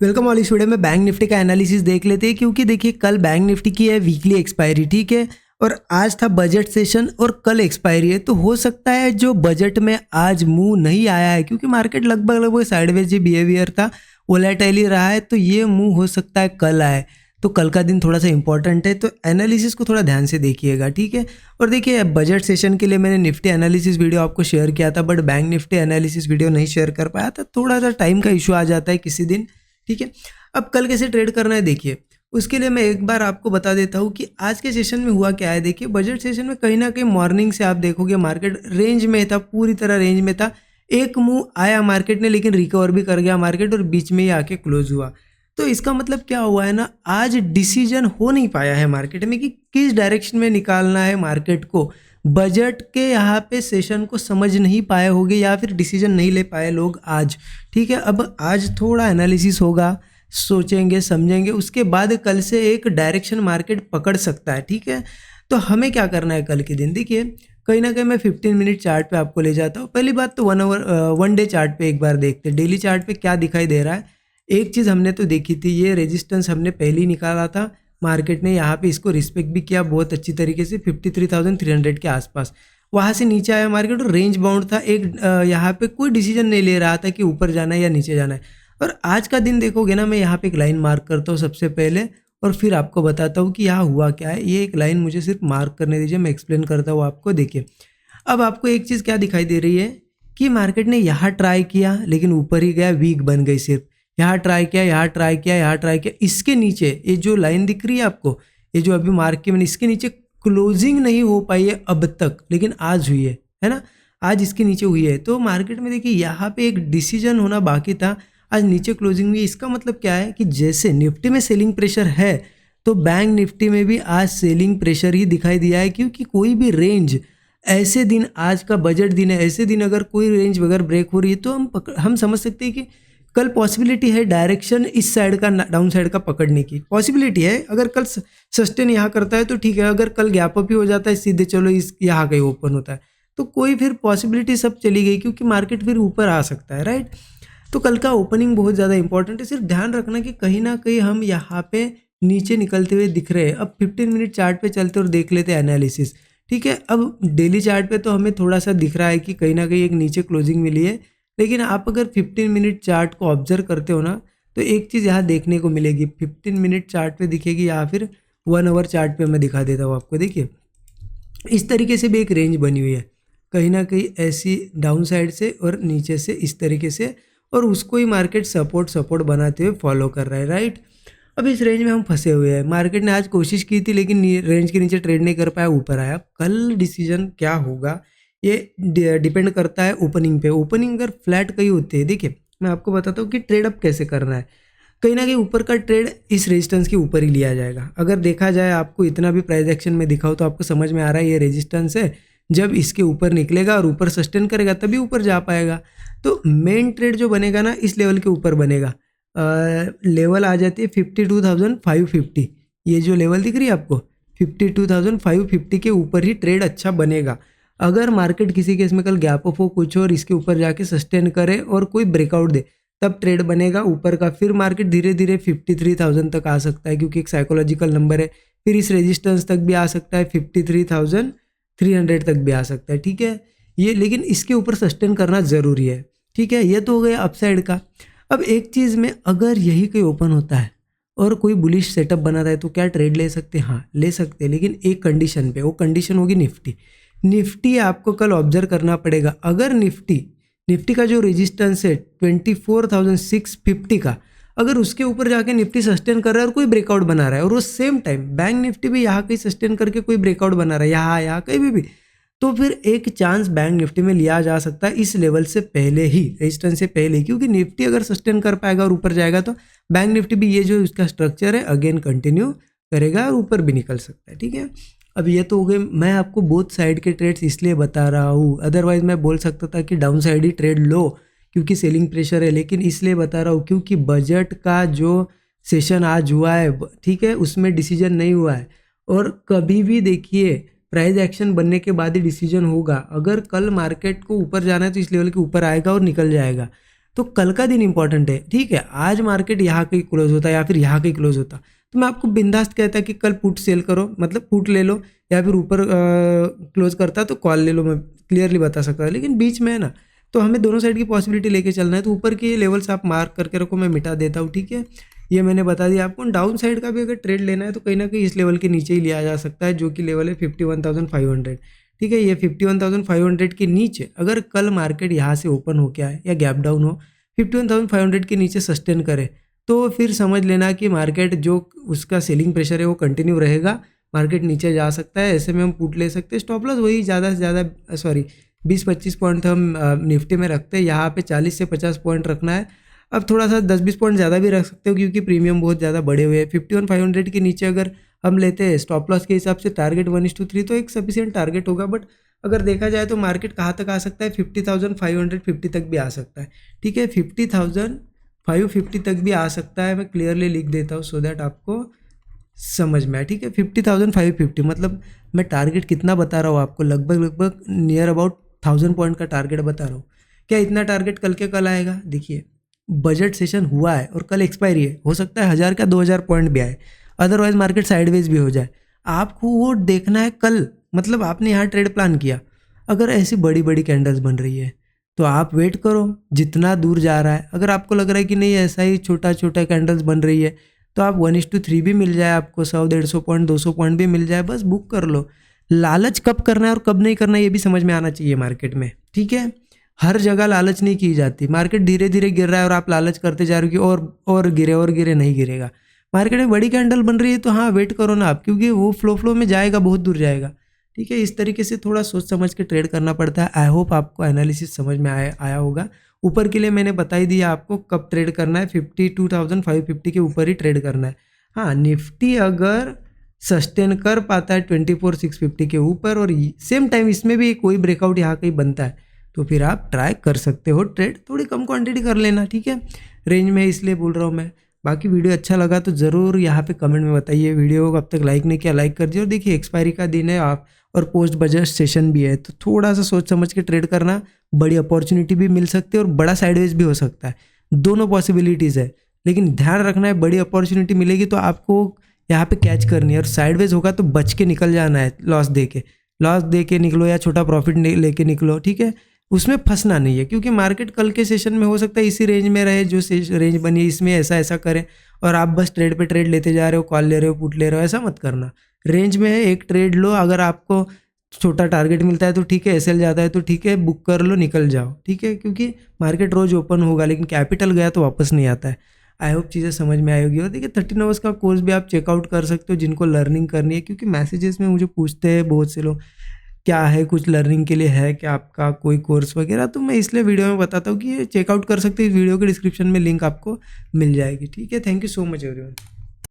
Welcome all. इस video में bank Nifty का एनालिसिस देख लेते हैं, क्योंकि देखिए कल बैंक निफ्टी की है वीकली एक्सपायरी, ठीक है, और आज था बजट सेशन और कल एक्सपायरी है। तो हो सकता है जो बजट में आज मूव नहीं आया है, क्योंकि मार्केट लगभग साइडवेज ही बिहेवियर था, वोलेटाइल ही रहा है, तो ये मूव हो सकता है कल आए। तो कल का दिन थोड़ा सा इंपॉर्टेंट है, तो एनालिसिस को थोड़ा ध्यान से देखिएगा, ठीक है। और देखिए बजट सेशन के लिए मैंने निफ्टी एनालिसिस वीडियो आपको शेयर किया था, but bank Nifty analysis video नहीं शेयर कर पाया था, थोड़ा सा टाइम का इशू आ जाता है किसी दिन, ठीक है। अब कल कैसे ट्रेड करना है देखिए, उसके लिए मैं एक बार आपको बता देता हूँ कि आज के सेशन में हुआ क्या है। देखिए बजट सेशन में कहीं ना कहीं मॉर्निंग से आप देखोगे मार्केट रेंज में था, पूरी तरह रेंज में था। एक मूव आया मार्केट ने, लेकिन रिकवर भी कर गया मार्केट और बीच में ही आके क्लोज हुआ। तो इसका मतलब क्या हुआ है ना, आज डिसीजन हो नहीं पाया है मार्केट में कि किस डायरेक्शन में निकालना है मार्केट को। बजट के यहाँ पे सेशन को समझ नहीं पाए होंगे या फिर डिसीजन नहीं ले पाए लोग आज, ठीक है। अब आज थोड़ा एनालिसिस होगा, सोचेंगे समझेंगे, उसके बाद कल से एक डायरेक्शन मार्केट पकड़ सकता है, ठीक है। तो हमें क्या करना है कल के दिन, देखिए कहीं ना कहीं मैं 15 मिनट चार्ट पे आपको ले जाता हूँ। पहली बात तो वन डे चार्ट पे एक बार देखते हैं, डेली चार्ट पे क्या दिखाई दे रहा है। एक चीज़ हमने तो देखी थी, ये रेजिस्टेंस हमने पहले ही निकाला था, मार्केट ने यहाँ पे इसको रिस्पेक्ट भी किया बहुत अच्छी तरीके से 53,300 के आसपास। वहाँ से नीचे आया मार्केट और रेंज बाउंड था एक, यहाँ पे कोई डिसीजन नहीं ले रहा था कि ऊपर जाना है या नीचे जाना है। और आज का दिन देखोगे ना, मैं यहाँ पे एक लाइन मार्क करता हूँ सबसे पहले और फिर आपको बताता हूँ कि यहाँ हुआ क्या है। ये एक लाइन मुझे सिर्फ मार्क करने दीजिए, मैं एक्सप्लेन करता हूँ आपको। देखिए अब आपको एक चीज़ क्या दिखाई दे रही है कि मार्केट ने यहाँ ट्राई किया लेकिन ऊपर ही गया, वीक बन गई सिर्फ। यहाँ ट्राई किया, यहाँ ट्राई किया, यहाँ ट्राई किया, इसके नीचे ये जो लाइन दिख रही है आपको, ये जो अभी मार्क की मैंने, इसके नीचे क्लोजिंग नहीं हो पाई है अब तक, लेकिन आज हुई है ना, आज इसके नीचे हुई है। तो मार्केट में देखिए यहाँ पे एक डिसीजन होना बाकी था, आज नीचे क्लोजिंग हुई। इसका मतलब क्या है कि जैसे निफ्टी में सेलिंग प्रेशर है, तो बैंक निफ्टी में भी आज सेलिंग प्रेशर ही दिखाई दिया है, क्योंकि कोई भी रेंज ऐसे दिन, आज का बजट दिन है, ऐसे दिन अगर कोई रेंज वगैरह ब्रेक हो रही है तो हम समझ सकते हैं कि कल पॉसिबिलिटी है डायरेक्शन इस साइड का, डाउन साइड का पकड़ने की पॉसिबिलिटी है। अगर कल सस्टेन यहाँ करता है तो ठीक है, अगर कल गैप अप ही हो जाता है सीधे, चलो इस यहाँ कहीं ओपन होता है तो कोई फिर पॉसिबिलिटी सब चली गई, क्योंकि मार्केट फिर ऊपर आ सकता है, राइट। तो कल का ओपनिंग बहुत ज़्यादा इंपॉर्टेंट है। सिर्फ ध्यान रखना कि कहीं ना कहीं हम यहाँ पे नीचे निकलते हुए दिख रहे हैं। अब 15 मिनट चार्ट पे चलते और देख लेते हैं एनालिसिस, ठीक है। अब डेली चार्ट पे तो हमें थोड़ा सा दिख रहा है कि कहीं ना कहीं एक नीचे क्लोजिंग मिली है, लेकिन आप अगर 15 मिनट चार्ट को ऑब्जर्व करते हो ना, तो एक चीज़ यहाँ देखने को मिलेगी, 15 मिनट चार्ट पे दिखेगी या फिर 1 आवर चार्ट पे मैं दिखा देता हूँ आपको। देखिए इस तरीके से भी एक रेंज बनी हुई है, कहीं ना कहीं ऐसी डाउन साइड से और नीचे से इस तरीके से, और उसको ही मार्केट सपोर्ट बनाते हुए फॉलो कर रहा है, राइट। अब इस रेंज में हम फंसे हुए हैं। मार्केट ने आज कोशिश की थी लेकिन रेंज के नीचे ट्रेड नहीं कर पाया, ऊपर आया। कल डिसीजन क्या होगा ये डिपेंड करता है ओपनिंग पे। ओपनिंग अगर फ्लैट कहीं होती है, देखिए मैं आपको बताता हूँ कि ट्रेड अप कैसे करना है। कहीं ना कहीं ऊपर का ट्रेड इस रेजिस्टेंस के ऊपर ही लिया जाएगा। अगर देखा जाए, आपको इतना भी प्राइस एक्शन में दिखाओ तो आपको समझ में आ रहा है ये रेजिस्टेंस है, जब इसके ऊपर निकलेगा और ऊपर सस्टेन करेगा तभी ऊपर जा पाएगा। तो मेन ट्रेड जो बनेगा ना, इस लेवल के ऊपर बनेगा। लेवल आ जाती है 52,550, ये जो लेवल दिख रही है आपको 52,550 के ऊपर ही ट्रेड अच्छा बनेगा। अगर मार्केट किसी केस में कल गैप अप हो कुछ और इसके ऊपर जाके सस्टेन करे और कोई ब्रेकआउट दे, तब ट्रेड बनेगा ऊपर का। फिर मार्केट धीरे धीरे 53,000 तक आ सकता है, क्योंकि एक साइकोलॉजिकल नंबर है। फिर इस रेजिस्टेंस तक भी आ सकता है, 53,300 तक भी आ सकता है, ठीक है ये। लेकिन इसके ऊपर सस्टेन करना ज़रूरी है, ठीक है। ये तो हो गया अपसाइड का। अब एक चीज़ में, अगर यही कोई ओपन होता है और कोई बुलिश सेटअप बना रहा है तो क्या ट्रेड ले सकते हैं? हाँ ले सकते हैं, लेकिन एक कंडीशन पे। वो कंडीशन होगी निफ्टी आपको कल ऑब्जर्व करना पड़ेगा। अगर निफ्टी का जो रेजिस्टेंस है 24,650 का, अगर उसके ऊपर जाके निफ्टी सस्टेन कर रहा है और कोई ब्रेकआउट बना रहा है, और वो सेम टाइम बैंक निफ्टी भी यहाँ कहीं सस्टेन करके कोई ब्रेकआउट बना रहा है, यहाँ कहीं भी, तो फिर एक चांस बैंक निफ्टी में लिया जा सकता है इस लेवल से पहले ही, रेजिस्टेंस से पहले ही। क्योंकि निफ्टी अगर सस्टेन कर पाएगा और ऊपर जाएगा तो बैंक निफ्टी भी, ये जो इसका स्ट्रक्चर है अगेन कंटिन्यू करेगा और ऊपर भी निकल सकता है, ठीक है। अब ये तो हो गए, मैं आपको बोथ साइड के ट्रेड्स इसलिए बता रहा हूँ, अदरवाइज मैं बोल सकता था कि डाउन साइड ही ट्रेड लो क्योंकि सेलिंग प्रेशर है, लेकिन इसलिए बता रहा हूँ क्योंकि बजट का जो सेशन आज हुआ है, ठीक है, उसमें डिसीजन नहीं हुआ है। और कभी भी देखिए प्राइस एक्शन बनने के बाद ही डिसीजन होगा। अगर कल मार्केट को ऊपर जाना है तो इस लेवल के ऊपर आएगा और निकल जाएगा। तो कल का दिन इंपॉर्टेंट है, ठीक है। आज मार्केट यहाँ कहीं क्लोज होता या फिर यहाँ कहीं क्लोज होता तो मैं आपको बिंदास्त कहता कि कल पुट सेल करो, मतलब पुट ले लो, या फिर ऊपर क्लोज करता तो कॉल ले लो, मैं क्लियरली बता सकता। लेकिन बीच में है ना, तो हमें दोनों साइड की पॉसिबिलिटी लेके चलना है। तो ऊपर के लेवल्स आप मार्क करके रखो, मैं मिटा देता हूँ, ठीक है। ये मैंने बता दिया आपको। डाउन साइड का भी अगर ट्रेड लेना है तो कहीं ना कहीं इस लेवल के नीचे ही लिया जा सकता है, जो कि लेवल है 51,500, ठीक है। ये 51,500 के नीचे अगर कल मार्केट यहाँ से ओपन हो के आए या गैप डाउन हो 51,500 के नीचे सस्टेन करे, तो फिर समझ लेना कि मार्केट जो उसका सेलिंग प्रेशर है वो कंटिन्यू रहेगा, मार्केट नीचे जा सकता है। ऐसे में हम पुट ले सकते हैं। स्टॉप लॉस वही ज़्यादा से ज़्यादा 20-25 पॉइंट हम निफ्टी में रखते हैं। यहाँ पे 40 से 50 पॉइंट रखना है। अब थोड़ा सा 10-20 पॉइंट ज़्यादा भी रख सकते हो, क्योंकि प्रीमियम बहुत ज़्यादा बढ़े हुए हैं। 51,500 के नीचे अगर हम लेते हैं स्टॉप लॉस के हिसाब से टारगेट 1:3 तो एक सफिशिएंट टारगेट होगा। बट अगर देखा जाए तो मार्केट कहाँ तक आ सकता है, 50,550 तक भी आ सकता है, ठीक है। 50,550 तक भी आ सकता है। मैं क्लियरली लिख देता हूँ सो दैट आपको समझ में आए, ठीक है। 50,550 मतलब मैं टारगेट कितना बता रहा हूँ आपको, लगभग नियर अबाउट 1000 पॉइंट का टारगेट बता रहा हूँ। क्या इतना टारगेट कल के कल आएगा? देखिए बजट सेशन हुआ है और कल एक्सपायरी है, हो सकता है 1000 का 2000 पॉइंट भी आए, अदरवाइज मार्केट साइडवेज भी हो जाए। आपको वो देखना है कल, मतलब आपने यहाँ ट्रेड प्लान किया, अगर ऐसी बड़ी बड़ी कैंडल्स बन रही है तो आप वेट करो जितना दूर जा रहा है। अगर आपको लग रहा है कि नहीं ऐसा ही छोटा छोटा कैंडल्स बन रही है तो आप 1:3 भी मिल जाए आपको, 100-150 पॉइंट 200 पॉइंट भी मिल जाए, बस बुक कर लो। लालच कब करना है और कब नहीं करना है ये भी समझ में आना चाहिए मार्केट में, ठीक है। हर जगह लालच नहीं की जाती। मार्केट धीरे धीरे गिर रहा है और आप लालच करते जा रहे हो कि और गिरे, नहीं गिरेगा। मार्केट में बड़ी कैंडल बन रही है तो हाँ वेट करो ना आप, क्योंकि वो फ्लो में जाएगा, बहुत दूर जाएगा, ठीक है। इस तरीके से थोड़ा सोच समझ के ट्रेड करना पड़ता है। आई होप आपको एनालिसिस समझ में आया होगा। ऊपर के लिए मैंने बता ही दिया आपको कब ट्रेड करना है, 52,550 के ऊपर ही ट्रेड करना है। हाँ, निफ्टी अगर सस्टेन कर पाता है 24,650 के ऊपर और सेम टाइम इसमें भी कोई ब्रेकआउट यहाँ कहीं बनता है तो फिर आप ट्राई कर सकते हो ट्रेड, थोड़ी कम क्वांटिटी कर लेना, ठीक है। रेंज में इसलिए बोल रहा हूँ मैं। बाकी वीडियो अच्छा लगा तो ज़रूर यहाँ पे कमेंट में बताइए। वीडियो को अब तक लाइक नहीं किया लाइक कर दिए। और देखिए एक्सपायरी का दिन है आप और पोस्ट बजट सेशन भी है, तो थोड़ा सा सोच समझ के ट्रेड करना। बड़ी अपॉर्चुनिटी भी मिल सकती है और बड़ा साइडवेज भी हो सकता है, दोनों पॉसिबिलिटीज़ है। लेकिन ध्यान रखना है बड़ी अपॉर्चुनिटी मिलेगी तो आपको यहाँ पे कैच करनी है, और साइडवेज होगा तो बच के निकल जाना है। लॉस दे के निकलो या छोटा प्रॉफिट लेके निकलो, ठीक है। उसमें फंसना नहीं है, क्योंकि मार्केट कल के सेशन में हो सकता है इसी रेंज में रहे, जो रेंज बनी है इसमें ऐसा करें और आप बस ट्रेड पे ट्रेड लेते जा रहे हो, कॉल ले रहे हो, पुट ले रहे हो, ऐसा मत करना। रेंज में है, एक ट्रेड लो, अगर आपको छोटा टारगेट मिलता है तो ठीक है, एसएल जाता है तो ठीक है, बुक कर लो, निकल जाओ, ठीक है। क्योंकि मार्केट रोज ओपन होगा लेकिन कैपिटल गया तो वापस नहीं आता है। आई होप चीज़ें समझ में आएगी। और देखिए 13 आवर्स का कोर्स भी आप चेकआउट कर सकते हो जिनको लर्निंग करनी है, क्योंकि मैसेजेस में मुझे पूछते हैं बहुत से लोग क्या है, कुछ लर्निंग के लिए है क्या आपका कोई कोर्स वगैरह, तो मैं इसलिए वीडियो में बताता हूँ कि ये चेकआउट कर सकते हो। इस वीडियो के डिस्क्रिप्शन में लिंक आपको मिल जाएगी, ठीक है। Thank you so much everyone.